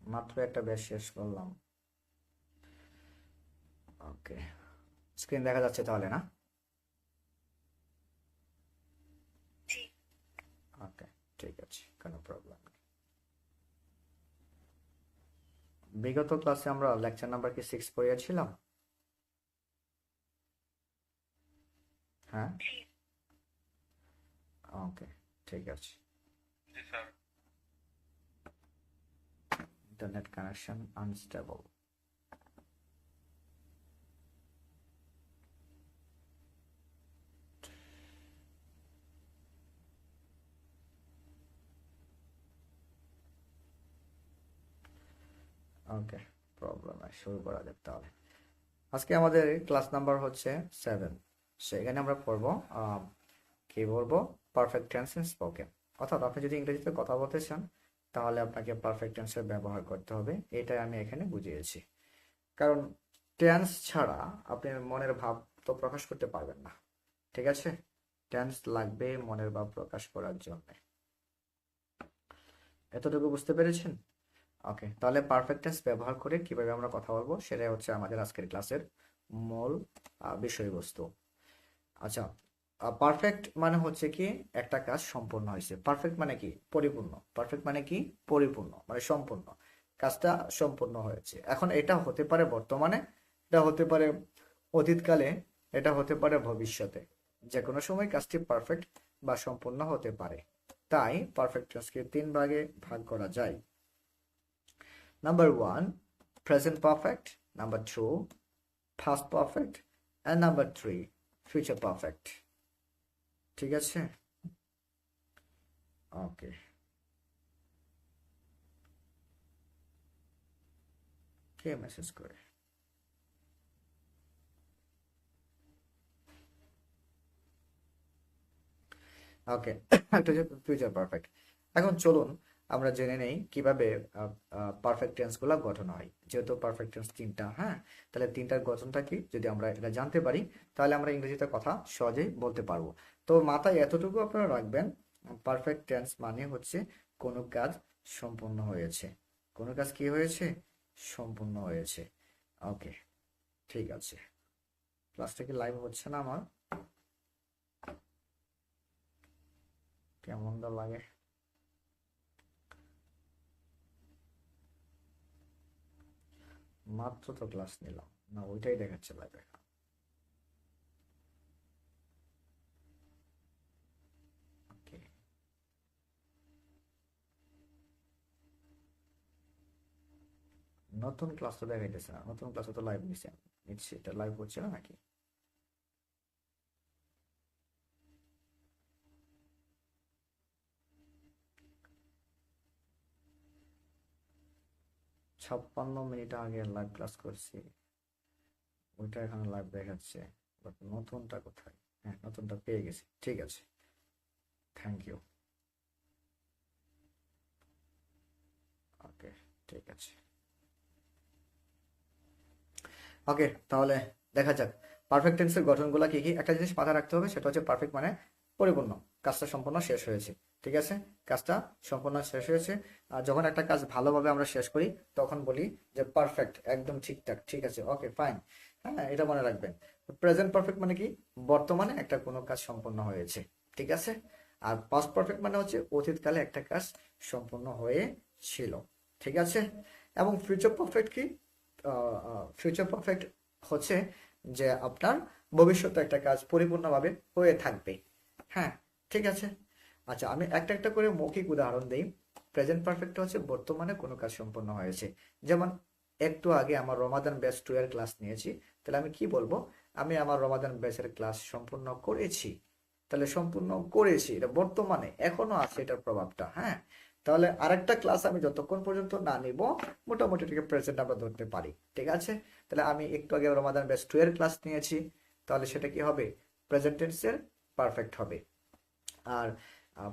মাত্র একটা ব্যাচ শেষ করলাম। ওকে, স্ক্রিন দেখা যাচ্ছে তাহলে না? ওকে, ঠিক আছে, কোনো প্রবলেম নেই। বিগত ক্লাসে আমরা লেকচার নাম্বার কি 6 পড়িয়েছিলাম? হ্যাঁ, ওকে, ঠিক আছে। Internet connection unstable. Okay, problem নাই, শুরু করা যাক তাহলে। আজকে আমাদের ক্লাস নাম্বার হচ্ছে 7। সেখানে আমরা পড়বো কি বলবো, পারফেক্ট টেন্স ইন স্পোকেন। অর্থাৎ আপনি যদি ইংরেজিতে কথা বলতে চান তাহলে আপনাকে পারফেক্ট টেন্সের ব্যবহার করতে হবে, এটাই আমি এখানে বুঝিয়েছি। কারণ টেন্স ছাড়া আপনি মনের ভাব তো প্রকাশ করতে পারবেন না, ঠিক আছে? টেন্স লাগবে মনের ভাব প্রকাশ করার জন্য। এতটুকু বুঝতে পেরেছেন? ওকে, তাহলে পারফেক্ট টেন্স ব্যবহার করে কিভাবে আমরা কথা বলবো সেটাই হচ্ছে আমাদের আজকের ক্লাসের মূল বিষয়বস্তু। আচ্ছা, পারফেক্ট মানে হচ্ছে কি একটা কাজ সম্পূর্ণ হয়েছে। পারফেক্ট মানে কি? পরিপূর্ণ। পারফেক্ট মানে কি? পরিপূর্ণ, মানে সম্পূর্ণ। কাজটা সম্পূর্ণ হয়েছে। এখন এটা হতে পারে বর্তমানে, এটা হতে পারে অতীতকালে, এটা হতে পারে ভবিষ্যতে। যে কোনো সময় কাজটি পারফেক্ট বা সম্পূর্ণ হতে পারে। তাই পারফেক্ট টেন্সকে 3 ভাগে ভাগ করা যায়। Number 1, present perfect. Number 2, past perfect, and number 3, future perfect। ঠিক আছে? ওকে, কে মেসেজ করে? ওকে, একটা হচ্ছে ফিউচার পারফেক্ট। এখন চলুন আমরা জেনে নেই কিভাবে পারফেক্ট টেন্স গুলা গঠন হয়। যেহেতু পারফেক্ট টেন্স 3টা, হ্যাঁ, তাহলে 3টার গঠনটা কি যদি আমরা এটা জানতে পারি তাহলে আমরা ইংরেজিতে কথা সহজেই বলতে পারবো। তো মাথায় এতটুকু আপনারা রাখবেন, পারফেক্ট টেন্স মানে হচ্ছে কোনো কাজ সম্পূর্ণ হয়েছে। কোনো কাজ কি হয়েছে? সম্পূর্ণ হয়েছে। ওকে, ঠিক আছে। ক্লাসটা কি লাইভ হচ্ছে না আমার? কেমন দা লাগে? মাত্র তো ক্লাস নিলাম না, ওইটাই দেখাচ্ছে লাইভে। ওকে, নতুন ক্লাস তো দেখাইতেছে না। নতুন ক্লাসে তো লাইভ নিচ্ছি, এটা লাইভ হচ্ছে না নাকি? 56 মিনিট আগে লাইভ ক্লাস করছি, ওইটা এখানে লাইভ দেখাচ্ছে, বাট নতুনটা কোথায়? হ্যাঁ, নতুনটা পেয়ে গেছি, ঠিক আছে, থ্যাংক ইউ। ওকে, ঠিক আছে। ওকে, তাহলে দেখা যাক পারফেক্ট টেন্সের গঠনগুলো কি কি। একটা জিনিস মাথায় রাখতে হবে, সেটা হচ্ছে পারফেক্ট মানে পরিপূর্ণ, কাজটা সম্পূর্ণ শেষ হয়েছে। ঠিক আছে, কাজটা সম্পূর্ণ শেষ হয়েছে। আর যখন একটা কাজ ভালোভাবে আমরা শেষ করি তখন বলি যে পারফেক্ট, একদম ঠিকঠাক, ঠিক আছে, ওকে ফাইন। হ্যাঁ, এটা মনে রাখবেন। প্রেজেন্ট পারফেক্ট মানে কি? বর্তমানে একটা কোনো কাজ সম্পন্ন হয়েছে, ঠিক আছে। আর পাস্ট পারফেক্ট মানে হচ্ছে অতীতকালে একটা কাজ সম্পন্ন হয়েছিল, ঠিক আছে। এবং ফিউচার পারফেক্ট কি? ফিউচার পারফেক্ট হচ্ছে যে আপনার ভবিষ্যতে একটা কাজ পরিপূর্ণভাবে হয়ে থাকবে। হ্যাঁ, ঠিক আছে। আচ্ছা, আমি একটা একটা করে মৌখিক উদাহরণ দিই। প্রেজেন্ট পারফেক্ট হচ্ছে বর্তমানে কোনো কাজ সম্পন্ন হয়েছে। যেমন একটু আগে আমার রমাদান ব্যাচ 2 এর ক্লাস নিয়েছি, তাহলে আমি কি বলবো? আমি আমার রমাদান ব্যাচের ক্লাস সম্পূর্ণ করেছি। তাহলে সম্পূর্ণ করেছি, এটা বর্তমানে এখনো আছে এটার প্রভাবটা, হ্যাঁ। তাহলে আরেকটা ক্লাস আমি যতক্ষণ পর্যন্ত না নিব, মোটামুটি এটাকে প্রেজেন্ট আমরা ধরতে পারি, ঠিক আছে। তাহলে আমি একটু আগে রমাদান ব্যাচ 2 এর ক্লাস নিয়েছি, তাহলে সেটা কি হবে? প্রেজেন্ট টেন্সের পারফেক্ট হবে। আর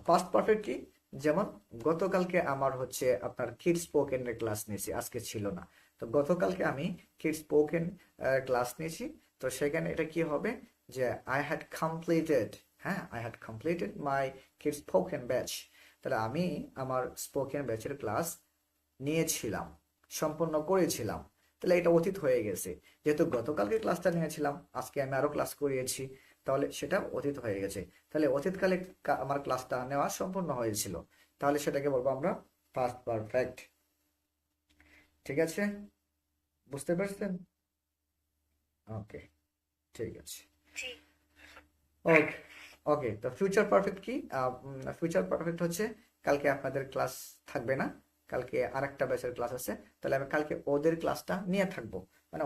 পাস্ট পারফেক্ট কি? যেমন গতকালকে আমার হচ্ছে আপনার কিড স্পোকেন এর ক্লাস নিয়েছি, আজকে ছিল না। তো গতকালকে আমি কিড স্পোকেন ক্লাস নিয়েছি, তো সেখানে এটা কি হবে? যে আই হ্যাড কমপ্লিটেড, হ্যাঁ, I had completed my kid spoken batch. তাহলে আমি আমার স্পোকেন ব্যাচের ক্লাস নিয়েছিলাম, সম্পন্ন করেছিলাম, তাহলে এটা অতীত হয়ে গেছে। যেহেতু গতকালকে ক্লাসটা নিয়েছিলাম, আজকে আমি আরো ক্লাস করিয়েছি, তাহলে সেটা অতীত হয়ে গেছে। তাহলে অতীতকালে আমার ক্লাসটা নেওয়া সম্পূর্ণ হয়েছিল, তাহলে সেটাকে বলবো আমরা পাস্ট পারফেক্ট। ঠিক আছে, বুঝতে পারছেন? ওকে, ঠিক আছে। জি। ওকে, ওকে, তো ফিউচার পারফেক্ট কি? ফিউচার পারফেক্ট হচ্ছে কালকে আপনাদের ক্লাস থাকবে না, কালকে আরেকটা ব্যাচের ক্লাস আছে, তাহলে আমি কালকে ওদের ক্লাসটা নিয়ে থাকবো, মানে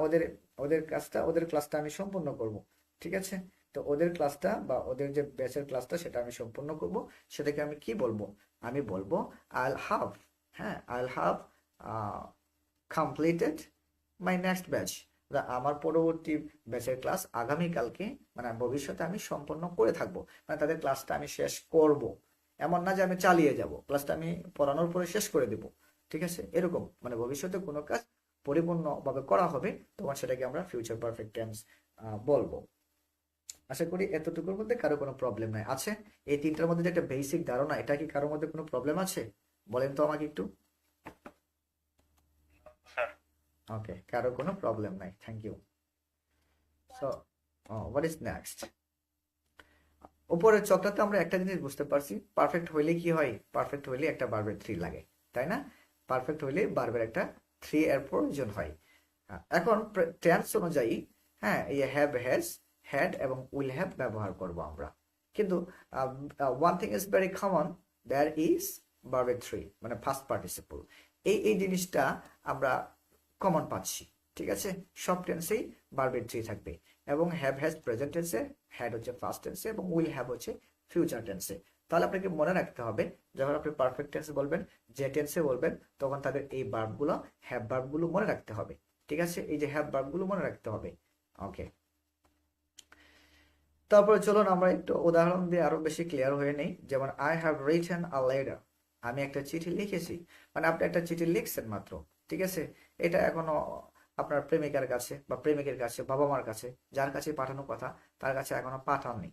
ওদের ক্লাসটা আমি সম্পূর্ণ করব। ঠিক আছে, তো ওদের ক্লাসটা বা ওদের যে ব্যাচের ক্লাসটা সেটা আমি সম্পূর্ণ করব। সেটাকে আমি কি বলবো? আমি বলবো আইল হ্যাভ, হ্যাঁ, আইল have completed my next batch. আমার পরবর্তী ব্যাচের ক্লাস আগামীকালকে, মানে ভবিষ্যতে আমি সম্পন্ন করে থাকবো, মানে তাদের ক্লাসটা আমি শেষ করব। এমন না যে আমি চালিয়ে যাব, ক্লাসটা আমি পড়ানোর পরে শেষ করে দেব। ঠিক আছে, এরকম মানে ভবিষ্যতে কোনো কাজ পরিপূর্ণভাবে করা হবে, তখন সেটাকে আমরা ফিউচার পারফেক্ট টেন্স বলবো। আশা করি এতটুকুর মধ্যে কারো কোনো প্রবলেম নাই আছে। এই তিনটার মধ্যে যে একটা বেসিক ধারণা, এটা কি কারোর মধ্যে কোনো প্রবলেম আছে? বলেন তো আমাকে একটু। স্যার। ওকে, কারো কোনো প্রবলেম নাই, thank you. So what is next? উপরের চক্রাতে আমরা একটা জিনিস বুঝতে পারছি, পারফেক্ট হইলে কি হয়? পারফেক্ট হইলে একটা বার্বের থ্রি লাগে, তাই না? পারফেক্ট হইলে বার্বের একটা থ্রি এর প্রয়োজন হয়। এখন টেন্স অনুযায়ী, হ্যাঁ, এই হ্যাভ, হ্যাজ, হ্যাড এবং উইল হ্যাভ ব্যবহার করব আমরা। কিন্তু one thing is very common, there is বার্বের থ্রি, মানে ফার্স্ট পার্টিসিপল। এই জিনিসটা আমরা কমন পাচ্ছি। ঠিক আছে, সব টেন্সেই বার্বের থ্রি থাকবে, এবং হ্যাভ হ্যাজ প্রেজেন্ট টেন্সে, হ্যাড হচ্ছে ফার্স্ট টেন্সে, এবং উইল হ্যাভ হচ্ছে ফিউচার টেন্সে। তাহলে আপনাকে মনে রাখতে হবে, যখন আপনি পারফেক্ট টেন্সে বলবেন, যে টেন্সে বলবেন, তখন তাদের এই ভার্বগুলো, হ্যাভ ভার্বগুলো মনে রাখতে হবে। ঠিক আছে, এই যে হ্যাভ ভার্বগুলো মনে রাখতে হবে। ওকে, তারপরে চলুন আমরা একটু উদাহরণ দিয়ে আরো বেশি ক্লিয়ার হয়ে নেই। যেমন I have written a letter, আমি একটা চিঠি লিখেছি। মানে আপনি একটা চিঠি লিখছেন মাত্র। ঠিক আছে, এটা এখনো আপনার প্রেমিকার কাছে বা প্রেমিকের কাছে, বাবা মার কাছে, যার কাছে পাঠানো কথা, তার কাছে এখনো পাঠাননি।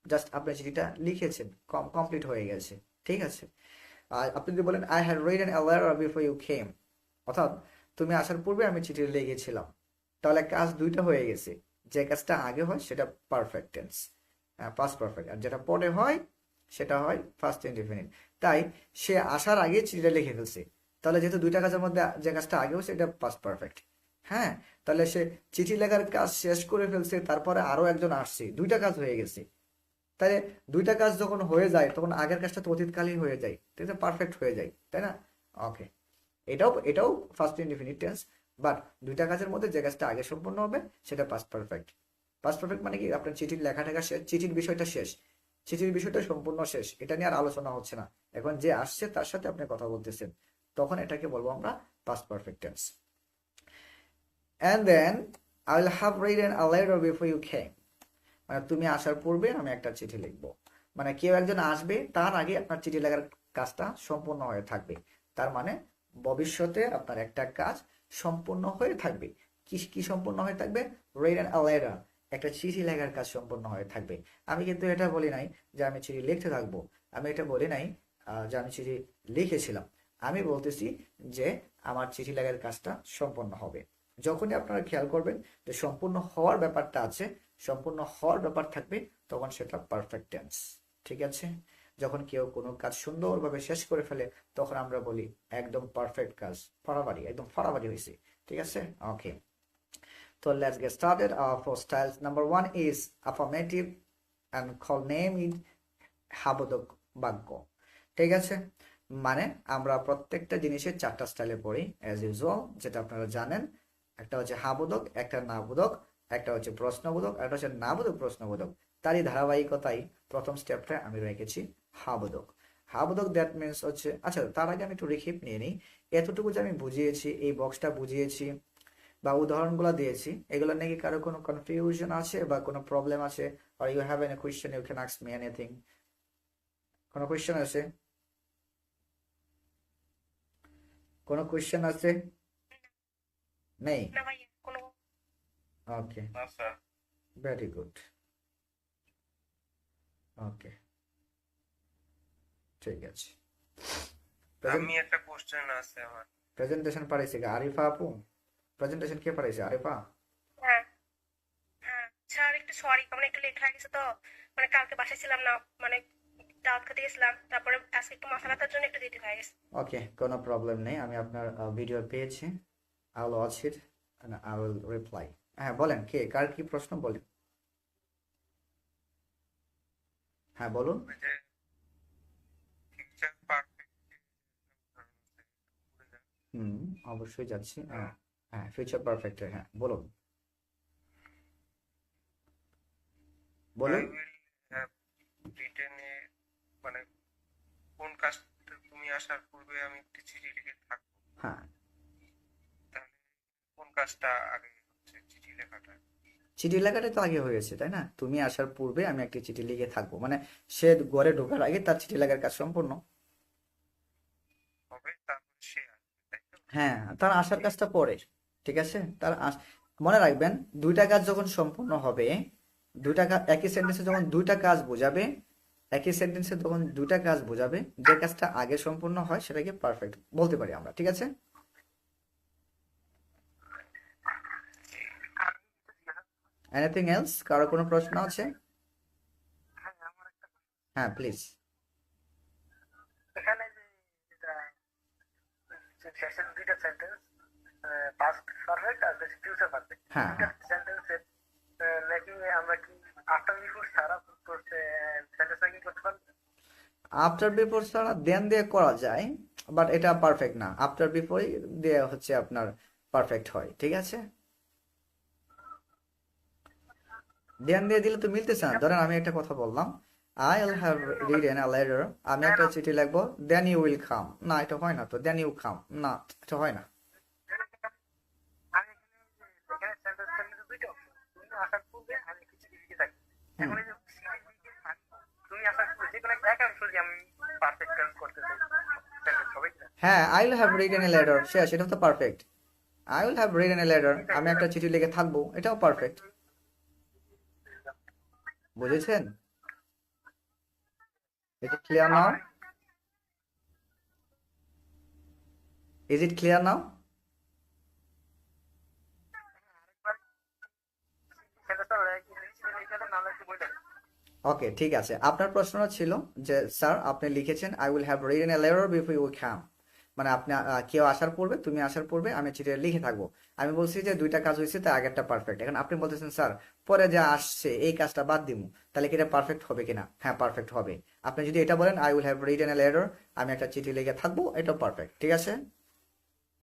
জাস্ট আপনি চিঠিটা লিখেছেন, কমপ্লিট হয়ে গেছে। ঠিক আছে, আর আপনি যদি বলেন I had written a letter before you came, অর্থাৎ তুমি আসার পূর্বে আমি চিঠি লিখেছিলাম, তাহলে কাজ দুইটা হয়ে গেছে। যে কাজটা আগে হয় সেটা পারফেক্ট টেন্স, পাস্ট পারফেক্ট, আর যেটা পরে হয় সেটা হয় ফার্স্ট ইনডিফিনিট। তাই সে আসার আগে চিঠিটা লিখে ফেলছে, তাহলে যেহেতু দুইটা কাজের মধ্যে যে কাজটা আগে হচ্ছে এটা পাস্ট পারফেক্ট। হ্যাঁ, তাহলে সে চিঠি লেখার কাজ শেষ করে ফেলছে, তারপরে আরো একজন আসছে, দুইটা কাজ হয়ে গেছে। তাহলে দুইটা কাজ যখন হয়ে যায়, তখন আগের কাজটা তো অতীতকালীন হয়ে যায়, ঠিক আছে, পারফেক্ট হয়ে যায়, তাই না? ওকে, এটাও ফার্স্ট ইনডিফিনিট টেন্স, বাট দুইটা কাজের মধ্যে যে কাজটা আগে সম্পন্ন হবে সেটা পাস্ট পারফেক্ট। পাস্ট পারফেক্ট মানে কি? আপনার চিঠির লেখা টেখা শেষ, চিঠির বিষয়টা শেষ, চিঠির বিষয়টা সম্পূর্ণ শেষ, এটা নিয়ে আর আলোচনা হচ্ছে না। এখন যে আসছে তার সাথে আপনি কথা বলতেছেন, তখন এটাকে বলবো আমরা past perfect tense. And then I will have written a letter before you came, মানে তুমি আসার পূর্বে আমি একটা চিঠি লিখবো, মানে কেউ একজন আসবে তার আগে আপনার চিঠি লেখার কাজটা সম্পূর্ণ হয়ে থাকবে। তার মানে ভবিষ্যতে আপনার একটা কাজ সম্পূর্ণ হয়ে থাকবে। কি কি সম্পূর্ণ হয়ে থাকবে? রিটেন আ লেটার, একটা চিঠি লেখার কাজ সম্পূর্ণ হয়ে থাকবে। আমি কিন্তু এটা বলি নাই যে আমি চিঠি লিখতে থাকবো, আমি এটা বলি নাই যে আমি চিঠি লিখেছিলাম। আমি বলতেছি যে আমার চিঠি লেখার কাজটা সম্পূর্ণ হবে। যখনই আপনারা খেয়াল করবেন যে সম্পূর্ণ হওয়ার ব্যাপারটা আছে, সম্পূর্ণ হওয়ার ব্যাপার থাকবে, তখন সেটা পারফেক্ট টেন্স। ঠিক আছে, যখন কেউ কোনো কাজ সুন্দরভাবে শেষ করে ফেলে, তখন আমরা বলি একদম পারফেক্ট কাজ, ফাড়াবাড়ি, একদম ফাড়াবাড়ি হয়েছে। ঠিক আছে, ওকে, তো let's get started. For styles number one is affirmative and call name is হাবোধক বাক্য। ঠিক আছে, মানে আমরা প্রত্যেকটা জিনিসের চারটা স্টাইলে পড়ি অ্যাজ ইউজুয়াল, যেটা আপনারা জানেন। একটা হচ্ছে হাবোধক, একটা নাবোধক, একটা হচ্ছে প্রশ্নবোধক, একটা হচ্ছে নাবোধক প্রশ্নবোধক। তারই ধারাবাহিকতায় প্রথম স্টেপটা আমি রেখেছি হাবোধক। হাবোধক দ্যাট মিনস হচ্ছে, আচ্ছা তার আগে আমি একটু রিখিপ নিয়ে নিই। এতটুকু যে আমি বুঝিয়েছি, এই বক্সটা বুঝিয়েছি বা উদাহরণগুলো দিয়েছি, এগুলো নাকি কারো কোনো কনফিউশন আছে বা কোনো প্রবলেম আছে? or you have any question, you can ask me anything. কোনো কোয়েশ্চেন আছে? কোনো কোয়েশ্চেন আছে? নেই? না ভাইয়া, কোনো। ওকে, না স্যার। Very good. ওকে, ঠিক আছে। আমি একটা কোশ্চেন আছে আমার। প্রেজেন্টেশন পাঠাইছে কি আরিফা আপু? প্রেজেন্টেশন কে পাঠাইছে, আরিফা? হ্যাঁ, হ্যাঁ স্যার একটু সরি, আমার একটু লেট হয়ে গেছে তো, মানে কালকে বাসায় ছিলাম না, মানে দাওয়াত খেতে গেছিলাম, তারপরে আজকে একটু মাথা ব্যথার জন্য একটু দেরি হয়ে গেছে। ওকে, কোনো প্রবলেম নেই, আমি আপনার ভিডিও পেয়েছি। I will watch it and I will reply. হ্যাঁ বলেন, কে কার কি প্রশ্ন বলেন। হ্যাঁ বলুন। ওই যে ফিউচার পারফেক্ট হুম, অবশ্যই যাচ্ছি। হ্যাঁ ফিউচার পারফেক্টের, হ্যাঁ বলুন আই বলুন। উইল হ্যাভ রিটেনে, মানে কোন কাজটা তুমি আসার পূর্বে আমি একটি চিঠি লিখে থাকবো, হ্যাঁ, তাহলে কোন কাজটা আগে হচ্ছে চিঠি লেখাটা চিঠি লেখাটা তো আগে হয়েছে তাই না? তুমি আসার পূর্বে আমি একটি চিঠি লিখে থাকবো, মানে সে ঘরে ঢোকার আগে তার চিঠি লেখার কাজ সম্পূর্ণ। হবে, তারপর সে আসবে, তাই তো? হ্যাঁ, তার আসার কাজটা পরে। ঠিক আছে, মনে রাখবেন, দুইটা কাজ যখন সম্পূর্ণ হবে, দুইটা কাজ একই সেন্টেন্সে যখন দুইটা কাজ বোঝাবে, একই সেন্টেন্সে যখন দুইটা কাজ বোঝাবে, যে কাজটা আগে সম্পূর্ণ হয় সেটাকে পারফেক্ট বলতে পারি আমরা। ঠিক আছে, জি। আর কিছু জিজ্ঞাসা- এনিথিং এলস, কারো কোনো প্রশ্ন আছে? হ্যাঁ, আমার একটা হ্যাঁ প্লিজ। এখানে যে যেটা শেষের দুইটা সেন্টেন্স, পাস্ট পারফেক্ট আর ফিউচার পারফেক্ট, হ্যাঁ দুইটা হ্যাঁ, সেন্টেন্সের মেকিং এ আমরা কি আফটার বিফোর ছাড়া করতে সেন্টেন্স মেকিং করতে পারবো? আফটার বিফোর ছাড়া দেন দিয়ে করা যায়, বাট এটা পারফেক্ট না। আফটার বিফোরই দিয়ে হচ্ছে আপনার পারফেক্ট হয়। ঠিক আছে, দেন দিয়ে দিলে তো মিলতেছে না। ধরেন আমি একটা কথা বললাম, I will have ridden a letter, আমি একটা চিঠি লিখবো, দেন ইউ উইল কাম, না এটা হয় না তো। দেন ইউ কাম, না এটা হয় না। আমি এখানে সেন্টেন্স কিন্তু দুইটা অপশন, তুমি আসার পূর্বে আমি কিছু লিখে থাকি। হুম, এখন এই যে তুমি আসার পূর্বে যে কোনো এক অংশ যদি আমি পারফেক্ট টেন্স করতে চাই, সেন্টেন্স হবে কি না? হ্যাঁ, I will have written a letter, শেষ, এটা তো perfect. I will have written a letter, এটা আমি এটা একটা চিঠি লিখে থাকবো, এটাও পারফেক্ট। বুঝেছেন? Is it clear now? আমার ইজ ইট ক্লিয়ার নাও? আরেকবার সেন্টেন্সটা লিখে দেন, নাহলে একটু বলে দেন। ওকে ঠিক আছে, আপনার প্রশ্নটা ছিল যে স্যার আপনি লিখেছেন I will have written a letter before you come, মানে আপনি কেউ আসার পূর্বে, তুমি আসার পূর্বে আমি চিঠিটা লিখে থাকবো। আমি বলছি যে দুইটা কাজ হয়েছে, তার আগেরটা পারফেক্ট। এখন আপনি বলতেছেন স্যার পরে যা আসছে এই কাজটা বাদ দিমু, তাহলে কি এটা পারফেক্ট হবে কিনা? হ্যাঁ পারফেক্ট হবে। আপনি যদি এটা বলেন I will have written a letter, আমি একটা চিঠি লিখে থাকবো, এটাও পারফেক্ট। ঠিক আছে।